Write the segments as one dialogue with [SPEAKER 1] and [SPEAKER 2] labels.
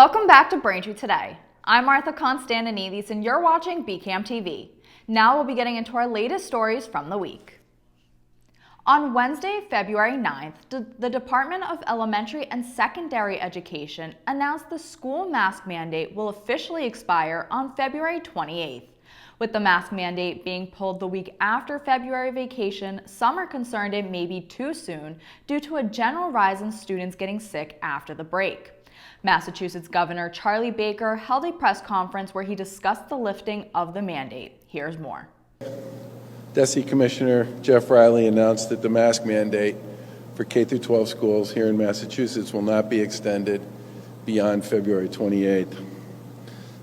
[SPEAKER 1] Welcome back to Braintree Today. I'm Martha Constantinidis and you're watching BCAM TV. Now we'll be getting into our latest stories from the week. On Wednesday, February 9th, the Department of Elementary and Secondary Education announced the school mask mandate will officially expire on February 28th. With the mask mandate being pulled the week after February vacation, some are concerned it may be too soon due to a general rise in students getting sick after the break. Massachusetts Governor Charlie Baker held a press conference where he discussed the lifting of the mandate. Here's more.
[SPEAKER 2] DESE Commissioner Jeff Riley announced that the mask mandate for K-12 schools here in Massachusetts will not be extended beyond February 28th.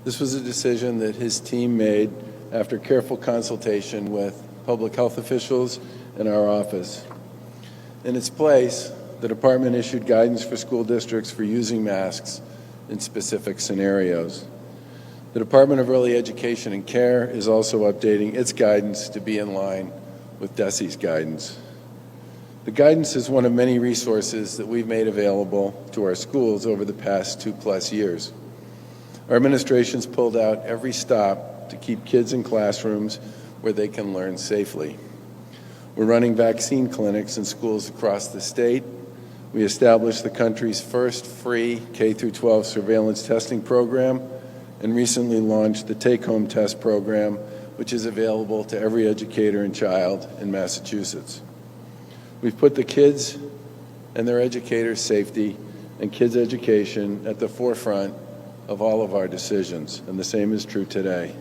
[SPEAKER 2] This was a decision that his team made after careful consultation with public health officials and our office. In its place, the department issued guidance for school districts for using masks in specific scenarios. The Department of Early Education and Care is also updating its guidance to be in line with DESE's guidance. The guidance is one of many resources that we've made available to our schools over the past 2+ years. Our administration's pulled out every stop to keep kids in classrooms where they can learn safely. We're running vaccine clinics in schools across the state. We established the country's first free K-12 surveillance testing program and recently launched the take-home test program, which is available to every educator and child in Massachusetts. We've put the kids and their educators' safety and kids' education at the forefront of all of our decisions, and the same is true today.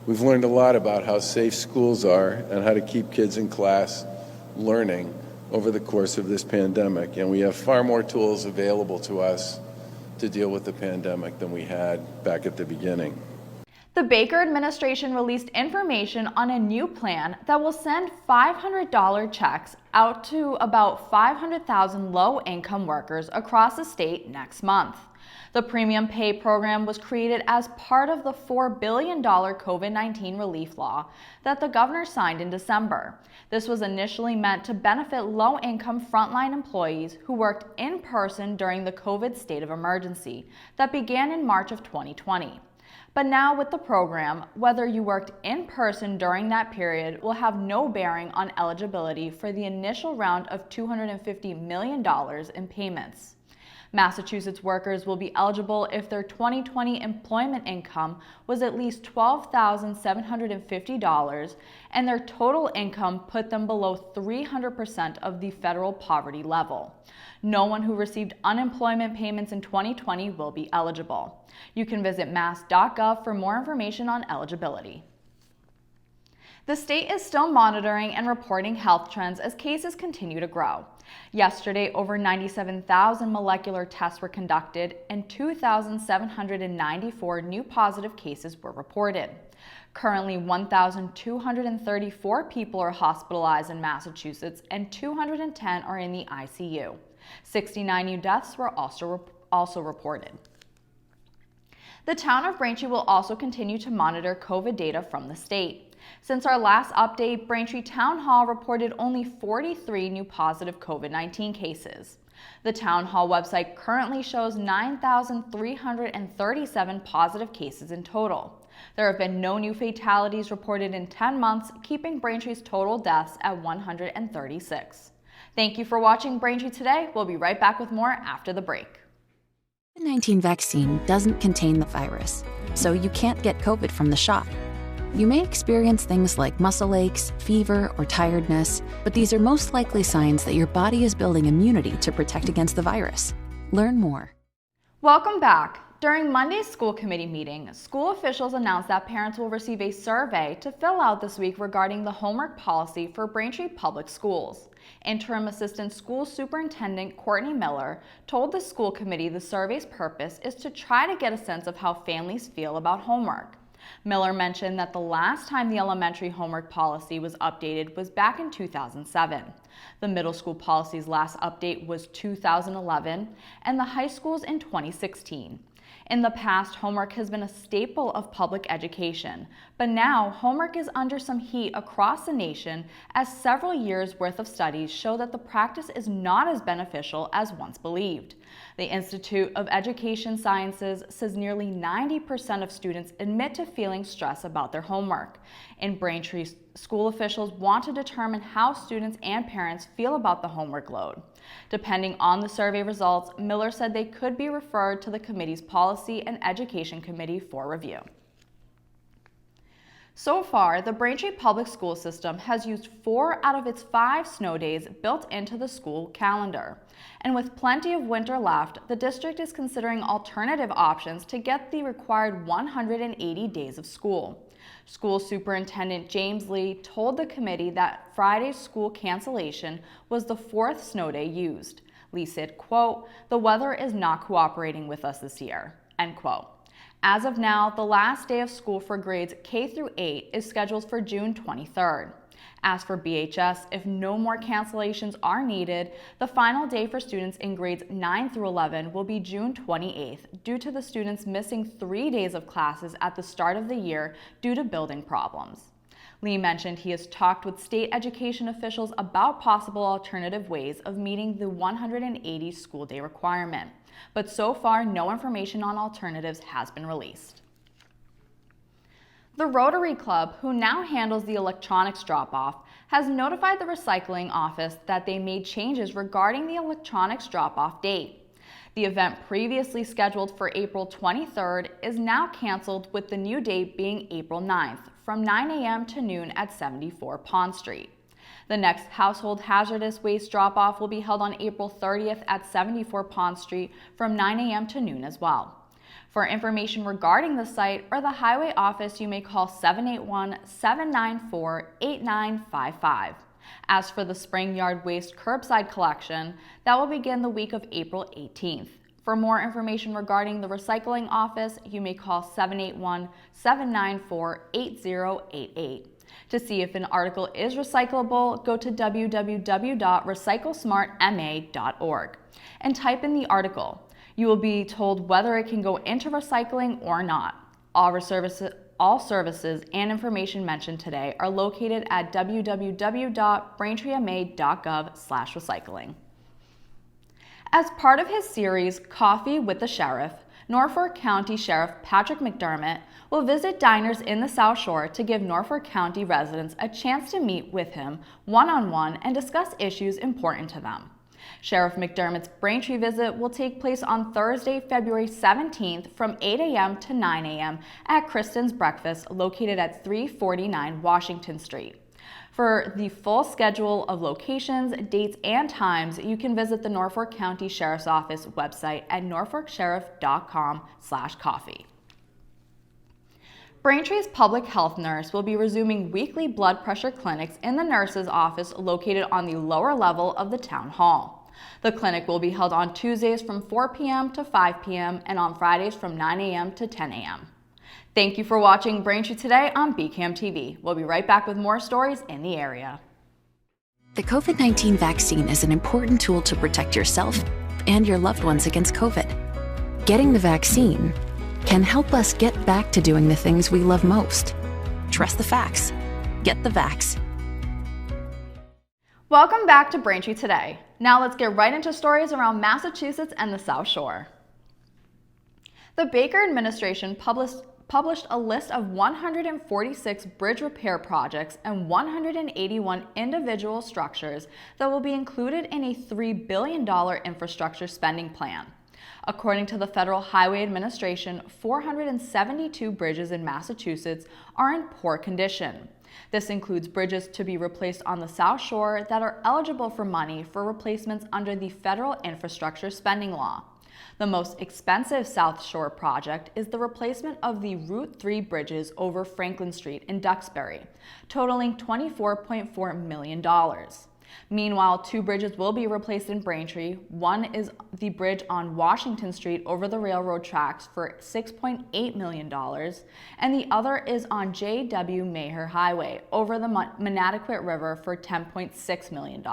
[SPEAKER 2] We've learned a lot about how safe schools are and how to keep kids in class learning over the course of this pandemic, and we have far more tools available to us to deal with the pandemic than we had back at the beginning.
[SPEAKER 1] The Baker administration released information on a new plan that will send $500 checks out to about 500,000 low-income workers across the state next month. The premium pay program was created as part of the $4 billion COVID-19 relief law that the governor signed in December. This was initially meant to benefit low-income frontline employees who worked in person during the COVID state of emergency that began in March of 2020. But now with the program, whether you worked in person during that period will have no bearing on eligibility for the initial round of $250 million in payments. Massachusetts workers will be eligible if their 2020 employment income was at least $12,750 and their total income put them below 300% of the federal poverty level. No one who received unemployment payments in 2020 will be eligible. You can visit mass.gov for more information on eligibility. The state is still monitoring and reporting health trends as cases continue to grow. Yesterday, over 97,000 molecular tests were conducted and 2,794 new positive cases were reported. Currently, 1,234 people are hospitalized in Massachusetts and 210 are in the ICU. 69 new deaths were also reported. The town of Braintree will also continue to monitor COVID data from the state. Since our last update, Braintree Town Hall reported only 43 new positive COVID-19 cases. The Town Hall website currently shows 9,337 positive cases in total. There have been no new fatalities reported in 10 months, keeping Braintree's total deaths at 136. Thank you for watching Braintree Today. We'll be right back with more after the break.
[SPEAKER 3] The COVID-19 vaccine doesn't contain the virus, so you can't get COVID from the shot. You may experience things like muscle aches, fever, or tiredness, but these are most likely signs that your body is building immunity to protect against the virus. Learn more.
[SPEAKER 1] Welcome back. During Monday's school committee meeting, school officials announced that parents will receive a survey to fill out this week regarding the homework policy for Braintree Public Schools. Interim Assistant School Superintendent Courtney Miller told the school committee the survey's purpose is to try to get a sense of how families feel about homework. Miller mentioned that the last time the elementary homework policy was updated was back in 2007. The middle school policy's last update was 2011, and the high school's in 2016. In the past, homework has been a staple of public education, but now homework is under some heat across the nation as several years' worth of studies show that the practice is not as beneficial as once believed. The Institute of Education Sciences says nearly 90% of students admit to feeling stress about their homework. In Braintree, school officials want to determine how students and parents feel about the homework load. Depending on the survey results, Miller said they could be referred to the committee's Policy and Education Committee for review. So far, the Braintree public school system has used 4 out of its 5 snow days built into the school calendar. And with plenty of winter left, the district is considering alternative options to get the required 180 days of school. School Superintendent James Lee told the committee that Friday's school cancellation was the 4th snow day used. Lee said, quote, "The weather is not cooperating with us this year," end quote. As of now, the last day of school for grades K through 8 is scheduled for June 23rd. As for BHS, if no more cancellations are needed, the final day for students in grades 9 through 11 will be June 28th due to the students missing 3 days of classes at the start of the year due to building problems. Lee mentioned he has talked with state education officials about possible alternative ways of meeting the 180 school day requirement, but so far no information on alternatives has been released. The Rotary Club, who now handles the electronics drop-off, has notified the recycling office that they made changes regarding the electronics drop-off date. The event previously scheduled for April 23rd is now canceled, with the new date being April 9th from 9 a.m. to noon at 74 Pond Street. The next household hazardous waste drop-off will be held on April 30th at 74 Pond Street from 9 a.m. to noon as well. For information regarding the site or the highway office, you may call 781-794-8955. As for the spring yard waste curbside collection, that will begin the week of April 18th. For more information regarding the recycling office, you may call 781-794-8088. To see if an article is recyclable, go to www.recyclesmartma.org and type in the article. You will be told whether it can go into recycling or not. All services and information mentioned today are located at www.braintreema.gov/recycling. As part of his series, Coffee with the Sheriff, Norfolk County Sheriff Patrick McDermott will visit diners in the South Shore to give Norfolk County residents a chance to meet with him one-on-one and discuss issues important to them. Sheriff McDermott's Braintree visit will take place on Thursday, February 17th from 8 a.m. to 9 a.m. at Kristen's Breakfast, located at 349 Washington Street. For the full schedule of locations, dates, and times, you can visit the Norfolk County Sheriff's Office website at norfolksheriff.com/coffee. Braintree's public health nurse will be resuming weekly blood pressure clinics in the nurse's office located on the lower level of the town hall. The clinic will be held on Tuesdays from 4 p.m. to 5 p.m. and on Fridays from 9 a.m. to 10 a.m. Thank you for watching Braintree Today on BCAM TV. We'll be right back with more stories in the area.
[SPEAKER 3] The COVID-19 vaccine is an important tool to protect yourself and your loved ones against COVID. Getting the vaccine can help us get back to doing the things we love most. Trust the facts. Get the vax.
[SPEAKER 1] Welcome back to Braintree Today. Now let's get right into stories around Massachusetts and the South Shore. The Baker administration published a list of 146 bridge repair projects and 181 individual structures that will be included in a $3 billion infrastructure spending plan. According to the Federal Highway Administration, 472 bridges in Massachusetts are in poor condition. This includes bridges to be replaced on the South Shore that are eligible for money for replacements under the Federal Infrastructure Spending Law. The most expensive South Shore project is the replacement of the Route 3 bridges over Franklin Street in Duxbury, totaling $24.4 million. Meanwhile, 2 bridges will be replaced in Braintree. One is the bridge on Washington Street over the railroad tracks for $6.8 million, and the other is on J.W. Maher Highway over the Manatequit River for $10.6 million.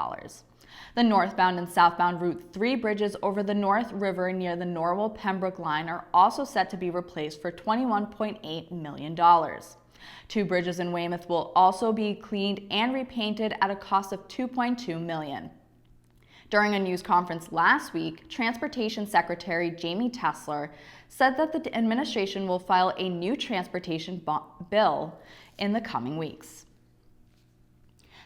[SPEAKER 1] The northbound and southbound Route 3 bridges over the North River near the Norwell-Pembroke line are also set to be replaced for $21.8 million. 2 bridges in Weymouth will also be cleaned and repainted at a cost of $2.2 million. During a news conference last week, Transportation Secretary Jamie Tesler said that the administration will file a new transportation bill in the coming weeks.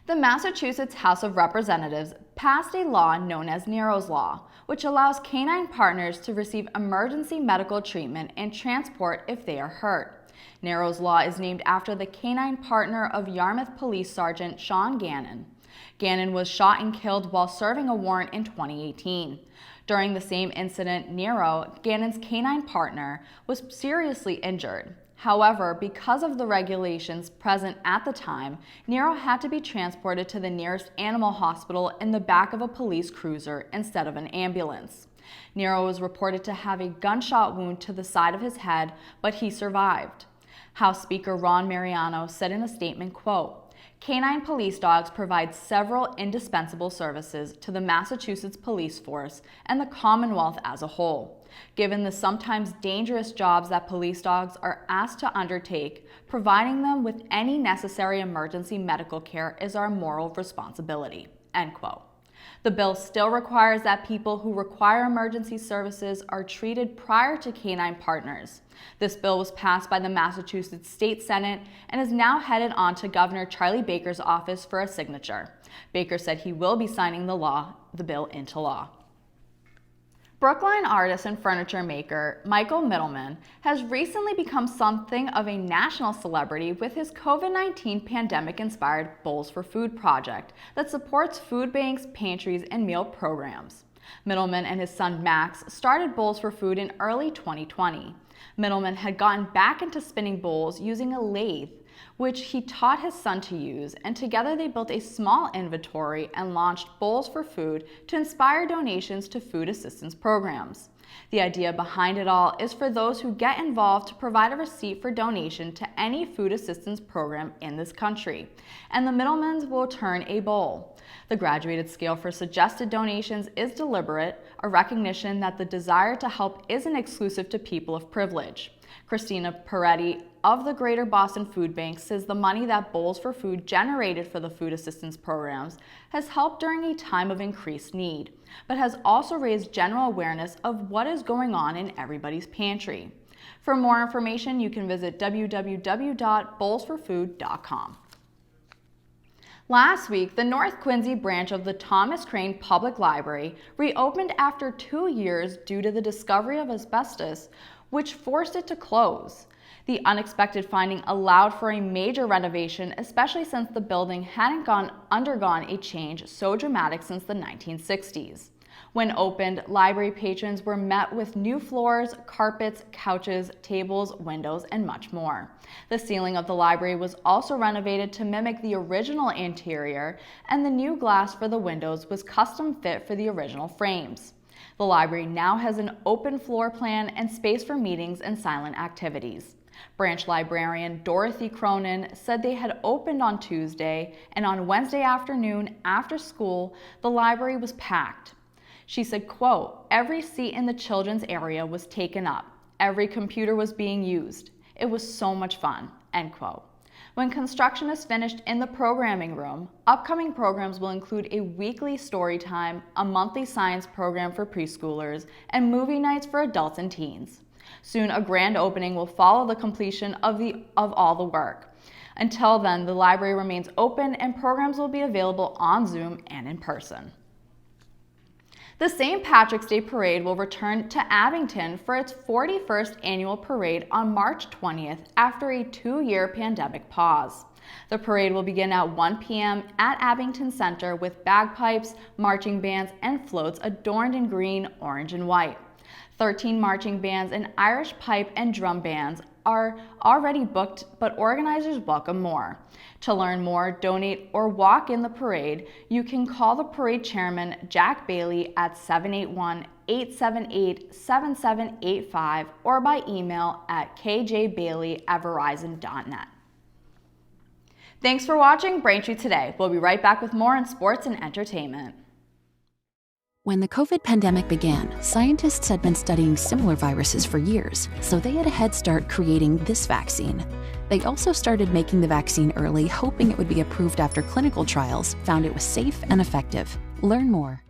[SPEAKER 1] The Massachusetts House of Representatives passed a law known as Nero's Law, which allows canine partners to receive emergency medical treatment and transport if they are hurt. Nero's Law is named after the canine partner of Yarmouth Police Sergeant Sean Gannon. Gannon was shot and killed while serving a warrant in 2018. During the same incident, Nero, Gannon's canine partner, was seriously injured. However, because of the regulations present at the time, Nero had to be transported to the nearest animal hospital in the back of a police cruiser instead of an ambulance. Nero was reported to have a gunshot wound to the side of his head, but he survived. House Speaker Ron Mariano said in a statement, quote, "Canine police dogs provide several indispensable services to the Massachusetts police force and the Commonwealth as a whole. Given the sometimes dangerous jobs that police dogs are asked to undertake, providing them with any necessary emergency medical care is our moral responsibility." End quote. The bill still requires that people who require emergency services are treated prior to canine partners. This bill was passed by the Massachusetts State Senate and is now headed on to Governor Charlie Baker's office for a signature. Baker said he will be signing the bill into law. Brookline artist and furniture maker Michael Middleman has recently become something of a national celebrity with his COVID-19 pandemic-inspired Bowls for Food project that supports food banks, pantries, and meal programs. Middleman and his son Max started Bowls for Food in early 2020. Middleman had gotten back into spinning bowls using a lathe, which he taught his son to use, and together they built a small inventory and launched Bowls for Food to inspire donations to food assistance programs. The idea behind it all is for those who get involved to provide a receipt for donation to any food assistance program in this country, and the Middlemans will turn a bowl. The graduated scale for suggested donations is deliberate, a recognition that the desire to help isn't exclusive to people of privilege. Christina Peretti of the Greater Boston Food Bank says the money that Bowls for Food generated for the food assistance programs has helped during a time of increased need, but has also raised general awareness of what is going on in everybody's pantry. For more information, you can visit www.bowlsforfood.com. Last week, the North Quincy branch of the Thomas Crane Public Library reopened after 2 years due to the discovery of asbestos, which forced it to close. The unexpected finding allowed for a major renovation, especially since the building hadn't undergone a change so dramatic since the 1960s. When opened, library patrons were met with new floors, carpets, couches, tables, windows, and much more. The ceiling of the library was also renovated to mimic the original interior, and the new glass for the windows was custom fit for the original frames. The library now has an open floor plan and space for meetings and silent activities. Branch librarian Dorothy Cronin said they had opened on Tuesday, and on Wednesday afternoon after school, the library was packed. She said, quote, "Every seat in the children's area was taken up. Every computer was being used. It was so much fun," end quote. When construction is finished in the programming room, upcoming programs will include a weekly story time, a monthly science program for preschoolers, and movie nights for adults and teens. Soon, a grand opening will follow the completion of all the work. Until then, the library remains open and programs will be available on Zoom and in person. The St. Patrick's Day Parade will return to Abington for its 41st annual parade on March 20th after a 2-year pandemic pause. The parade will begin at 1 p.m. at Abington Center with bagpipes, marching bands, and floats adorned in green, orange, and white. 13 marching bands and Irish pipe and drum bands are already booked, but organizers welcome more. To learn more, donate, or walk in the parade, you can call the parade chairman, Jack Bailey, at 781-878-7785 or by email at kjbailey@verizon.net. Thanks for watching Braintree Today. We'll be right back with more in sports and entertainment.
[SPEAKER 3] When the COVID pandemic began, scientists had been studying similar viruses for years, so they had a head start creating this vaccine. They also started making the vaccine early, hoping it would be approved after clinical trials found it was safe and effective. Learn more.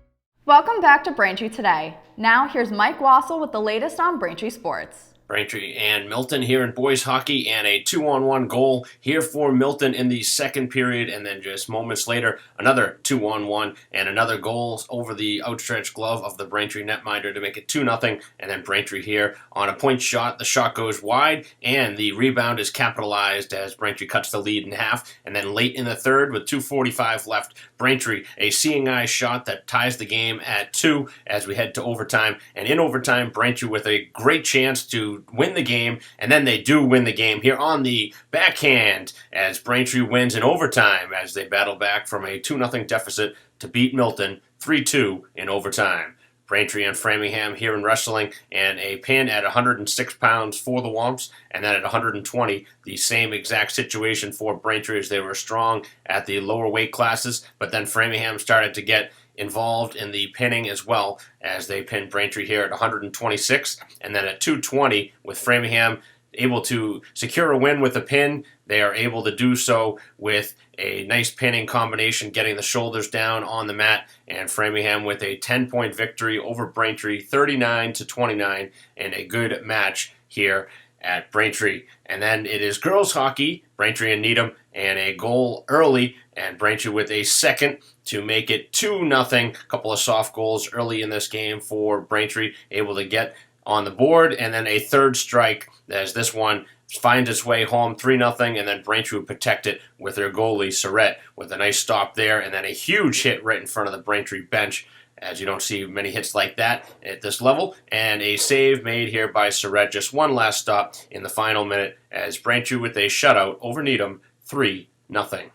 [SPEAKER 1] Welcome back to Braintree Today. Now here's Mike Wassel with the latest on Braintree Sports.
[SPEAKER 4] Braintree and Milton here in boys hockey, and a 2-on-1 goal here for Milton in the second period, and then just moments later, another 2-on-1 and another goal over the outstretched glove of the Braintree netminder to make it 2-0, and then Braintree here on a point shot. The shot goes wide, and the rebound is capitalized as Braintree cuts the lead in half, and then late in the third with 2:45 left, Braintree, a seeing eye shot that ties the game at 2 as we head to overtime, and in overtime, Braintree with a great chance to win the game, and then they do win the game here on the backhand as Braintree wins in overtime as they battle back from a 2-0 deficit to beat Milton 3-2 in overtime. Braintree and Framingham here in wrestling, and a pin at 106 pounds for the Womps, and then at 120, the same exact situation for Braintree as they were strong at the lower weight classes, but then Framingham started to get involved in the pinning as well as they pinned Braintree here at 126, and then at 220 with Framingham able to secure a win with a pin. They are able to do so with a nice pinning combination, getting the shoulders down on the mat, and Framingham with a 10-point victory over Braintree, 39-29, and a good match here at Braintree. And then it is girls hockey, Braintree and Needham, and a goal early, and Braintree with a second to make it 2-0. A couple of soft goals early in this game for Braintree, able to get on the board, and then a third strike as this one finds its way home 3-0, and then Braintree would protect it with their goalie, Surrett, with a nice stop there, and then a huge hit right in front of the Braintree bench, as you don't see many hits like that at this level, and a save made here by Surrett. Just one last stop in the final minute as Braintree with a shutout over Needham, 3-0.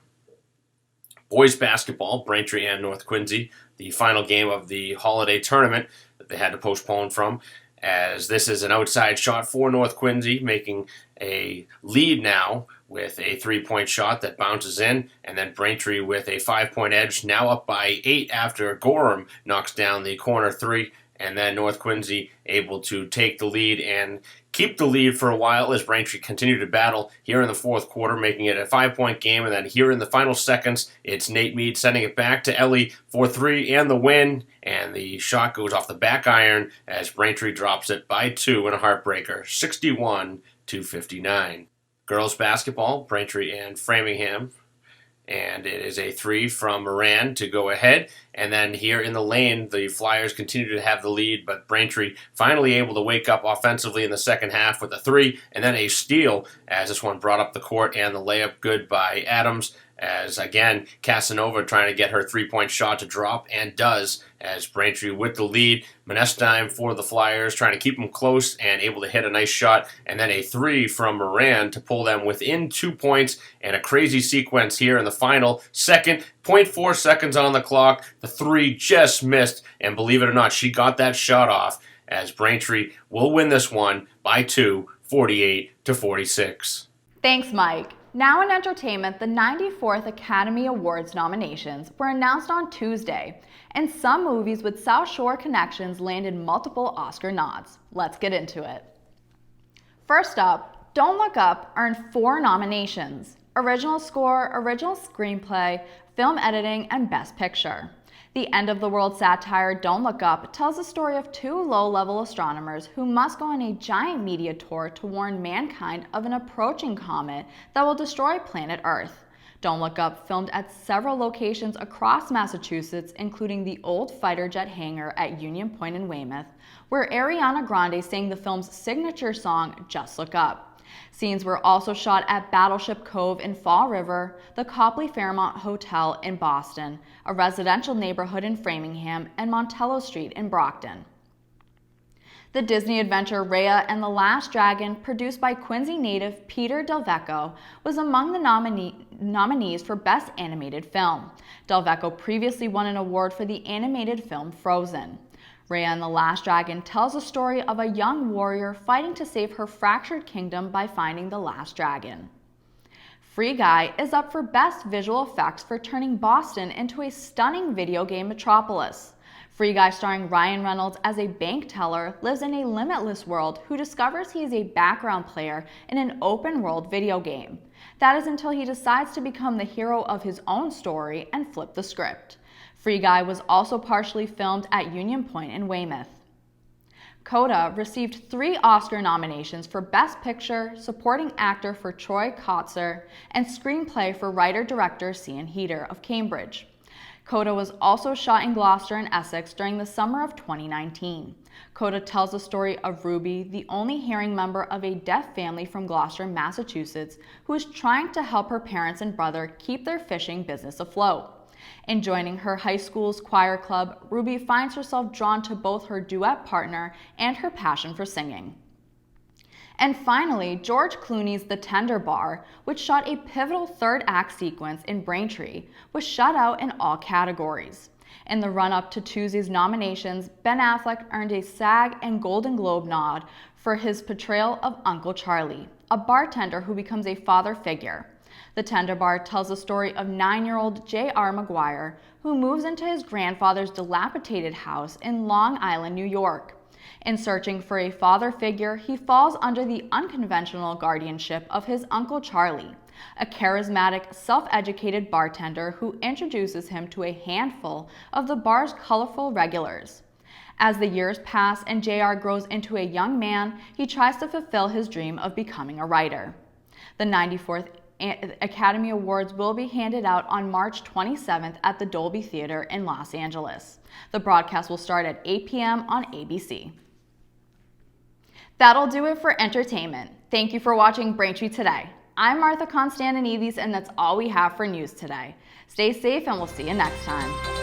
[SPEAKER 4] Boys basketball, Braintree and North Quincy, the final game of the holiday tournament that they had to postpone from, as this is an outside shot for North Quincy, making a lead now with a 3-point shot that bounces in, and then Braintree with a 5-point edge, now up by 8 after Gorham knocks down the corner 3, and then North Quincy able to take the lead and keep the lead for a while as Braintree continued to battle here in the fourth quarter, making it a 5-point game, and then here in the final seconds, it's Nate Mead sending it back to Ellie for 3 and the win, and the shot goes off the back iron as Braintree drops it by 2 in a heartbreaker, 61-59. Girls basketball, Braintree and Framingham, and it is a 3 from Moran to go ahead. And then here in the lane, the Flyers continue to have the lead, but Braintree finally able to wake up offensively in the second half with a 3, and then a steal as this one brought up the court, and the layup good by Adams, as again, Casanova trying to get her 3-point shot to drop, and does, as Braintree with the lead. Monestime for the Flyers, trying to keep them close and able to hit a nice shot, and then a 3 from Moran to pull them within 2 points, and a crazy sequence here in the final second. 0.4 seconds on the clock. The 3 just missed, and believe it or not, she got that shot off, as Braintree will win this one by 2, 48-46.
[SPEAKER 1] Thanks, Mike. Now in entertainment, the 94th Academy Awards nominations were announced on Tuesday, and some movies with South Shore connections landed multiple Oscar nods. Let's get into it. First up, Don't Look Up earned 4 nominations: Original Score, Original Screenplay, Film Editing, and Best Picture. The end-of-the-world satire Don't Look Up tells the story of 2 low-level astronomers who must go on a giant media tour to warn mankind of an approaching comet that will destroy planet Earth. Don't Look Up filmed at several locations across Massachusetts, including the old fighter jet hangar at Union Point in Weymouth, where Ariana Grande sang the film's signature song, Just Look Up. Scenes were also shot at Battleship Cove in Fall River, the Copley Fairmont Hotel in Boston, a residential neighborhood in Framingham, and Montello Street in Brockton. The Disney adventure Raya and the Last Dragon, produced by Quincy native Peter Delvecchio, was among the nominees for Best Animated Film. Delvecchio previously won an award for the animated film Frozen. Raya and the Last Dragon tells the story of a young warrior fighting to save her fractured kingdom by finding the last dragon. Free Guy is up for Best Visual Effects for turning Boston into a stunning video game metropolis. Free Guy, starring Ryan Reynolds as a bank teller, lives in a limitless world who discovers he is a background player in an open-world video game. That is until he decides to become the hero of his own story and flip the script. Free Guy was also partially filmed at Union Point in Weymouth. Coda received 3 Oscar nominations for Best Picture, Supporting Actor for Troy Kotsur, and Screenplay for writer-director Cian Heder of Cambridge. Coda was also shot in Gloucester and Essex during the summer of 2019. Coda tells the story of Ruby, the only hearing member of a deaf family from Gloucester, Massachusetts, who is trying to help her parents and brother keep their fishing business afloat. In joining her high school's choir club, Ruby finds herself drawn to both her duet partner and her passion for singing. And finally, George Clooney's The Tender Bar, which shot a pivotal third-act sequence in Braintree, was shut out in all categories. In the run-up to Tuesday's nominations, Ben Affleck earned a SAG and Golden Globe nod for his portrayal of Uncle Charlie, a bartender who becomes a father figure. The Tender Bar tells the story of 9-year-old J.R. Maguire, who moves into his grandfather's dilapidated house in Long Island, New York. In searching for a father figure, he falls under the unconventional guardianship of his Uncle Charlie, a charismatic, self-educated bartender who introduces him to a handful of the bar's colorful regulars. As the years pass and JR grows into a young man, he tries to fulfill his dream of becoming a writer. The 94th Academy Awards will be handed out on March 27th at the Dolby Theater in Los Angeles. The broadcast will start at 8 p.m. on ABC. That'll do it for entertainment. Thank you for watching Braintree Today. I'm Martha Constantinides, and that's all we have for news today. Stay safe, and we'll see you next time.